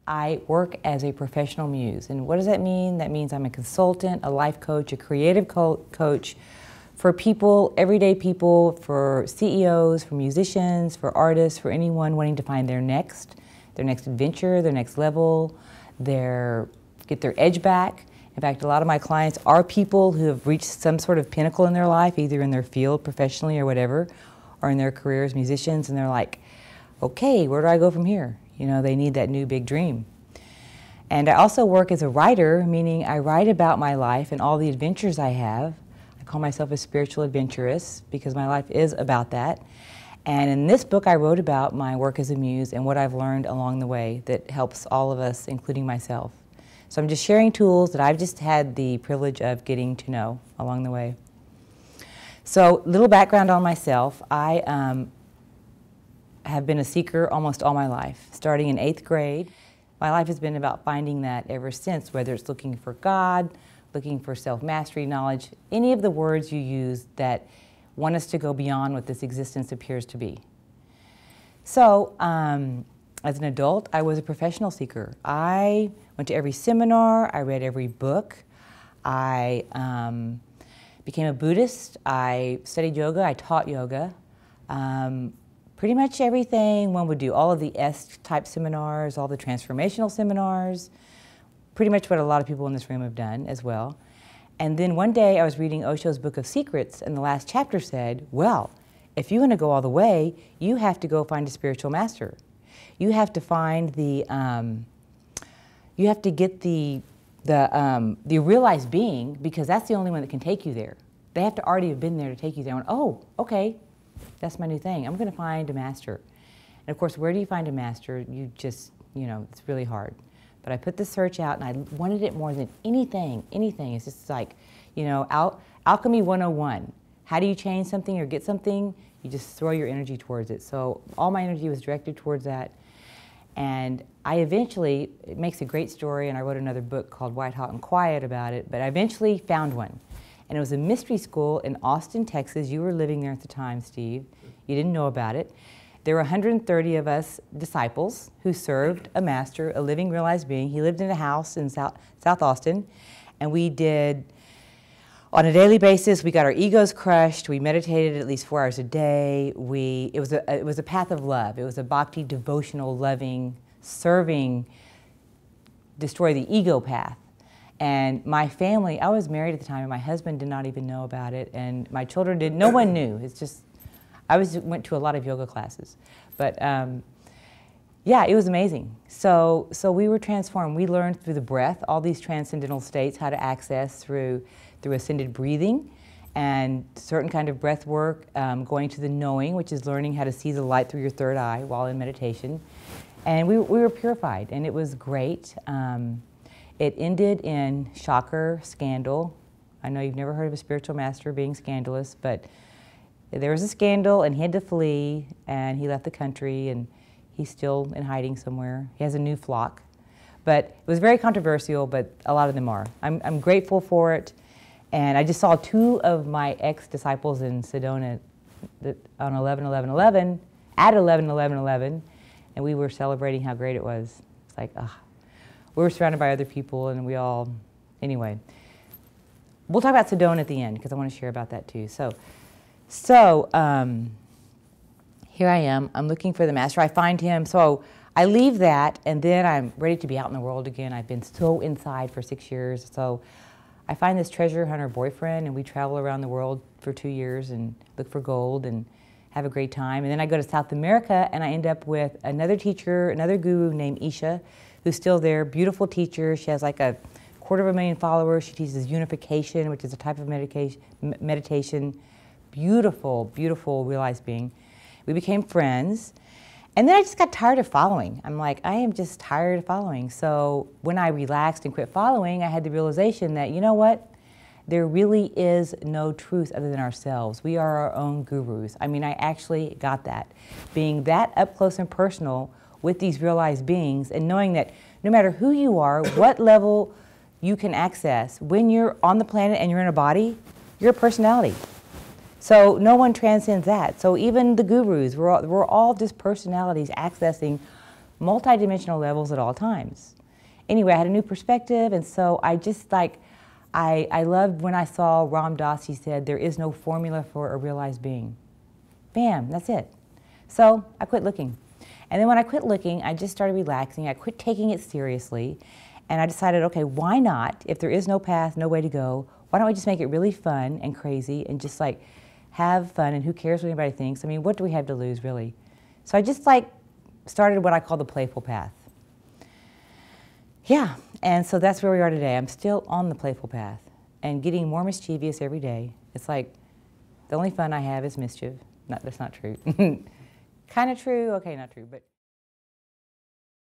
I work as a professional muse. And what does that mean? That means I'm a consultant, a life coach, a creative coach for people, everyday people, for CEOs, for musicians, for artists, for anyone wanting to find their next adventure, their next level, get their edge back. In fact, a lot of my clients are people who have reached some sort of pinnacle in their life, either in their field, professionally or whatever, or in their career as musicians, and they're like, okay, where do I go from here? You know, they need that new big dream. And I also work as a writer, meaning I write about my life and all the adventures I have. I call myself a spiritual adventuress because my life is about that. And in this book, I wrote about my work as a muse and what I've learned along the way that helps all of us, including myself. So I'm just sharing tools that I've just had the privilege of getting to know along the way. So, little background on myself. I have been a seeker almost all my life. Starting in 8th grade, my life has been about finding that ever since, whether it's looking for God, looking for self-mastery, knowledge, any of the words you use that want us to go beyond what this existence appears to be. So, as an adult, I was a professional seeker. I went to every seminar, I read every book, I became a Buddhist, I studied yoga, I taught yoga. Pretty much everything one would do, all of the S-type seminars, all the transformational seminars, pretty much what a lot of people in this room have done as well. And then one day I was reading Osho's Book of Secrets, and the last chapter said, well, if you want to go all the way, you have to go find a spiritual master. You have to find you have to get the realized being, because that's the only one that can take you there. They have to already have been there to take you there. I went, oh, okay. That's my new thing. I'm going to find a master. And of course, where do you find a master? You just, it's really hard. But I put the search out, and I wanted it more than anything. It's just like, Alchemy 101. How do you change something or get something? You just throw your energy towards it. So all my energy was directed towards that. And it makes a great story, and I wrote another book called White, Hot, and Quiet about it, but I eventually found one. And it was a mystery school in Austin, Texas. You were living there at the time, Steve. You didn't know about it. There were 130 of us disciples who served a master, a living realized being. He lived in a house in South Austin, and we did, on a daily basis, we got our egos crushed. We meditated at least 4 hours a day. It was a path of love. It was a bhakti, devotional, loving, serving, destroy the ego path. And my family, I was married at the time, and my husband did not even know about it, and my children did. No one knew. It's just, went to a lot of yoga classes. But yeah, it was amazing. So we were transformed. We learned through the breath, all these transcendental states, how to access through ascended breathing and certain kind of breath work, going to the knowing, which is learning how to see the light through your third eye while in meditation. And we were purified, and it was great. It ended in shocker, scandal. I know you've never heard of a spiritual master being scandalous, but there was a scandal, and he had to flee, and he left the country, and he's still in hiding somewhere. He has a new flock. But it was very controversial, but a lot of them are. I'm grateful for it, and I just saw 2 of my ex-disciples in Sedona on 11/11/11, at 11/11/11, and we were celebrating how great it was. It's like, we were surrounded by other people, and anyway. We'll talk about Sedona at the end, because I want to share about that too. So here I am. I'm looking for the master. I find him. So I leave that, and then I'm ready to be out in the world again. I've been so inside for 6 years. So I find this treasure hunter boyfriend, and we travel around the world for 2 years and look for gold and have a great time. And then I go to South America, and I end up with another teacher, another guru named Isha, who's still there, beautiful teacher. She has like 250,000 followers. She teaches unification, which is a type of meditation. Beautiful, beautiful realized being. We became friends. And then I just got tired of following. I'm like, I am just tired of following. So when I relaxed and quit following, I had the realization that, you know what? There really is no truth other than ourselves. We are our own gurus. I mean, I actually got that. Being that up close and personal with these realized beings, and knowing that no matter who you are, what level you can access, when you're on the planet and you're in a body, you're a personality. So no one transcends that. So even the gurus, we're all just personalities accessing multi-dimensional levels at all times. Anyway, I had a new perspective, and so I just like, I loved when I saw Ram Dass, he said, there is no formula for a realized being. Bam, that's it. So I quit looking. And then when I quit looking, I just started relaxing. I quit taking it seriously. And I decided, okay, why not? If there is no path, no way to go, why don't we just make it really fun and crazy and just like have fun, and who cares what anybody thinks? I mean, what do we have to lose, really? So I just like started what I call the Playful Path. Yeah, and so that's where we are today. I'm still on the Playful Path and getting more mischievous every day. It's like the only fun I have is mischief. No, that's not true. Kind of true, okay, not true, but.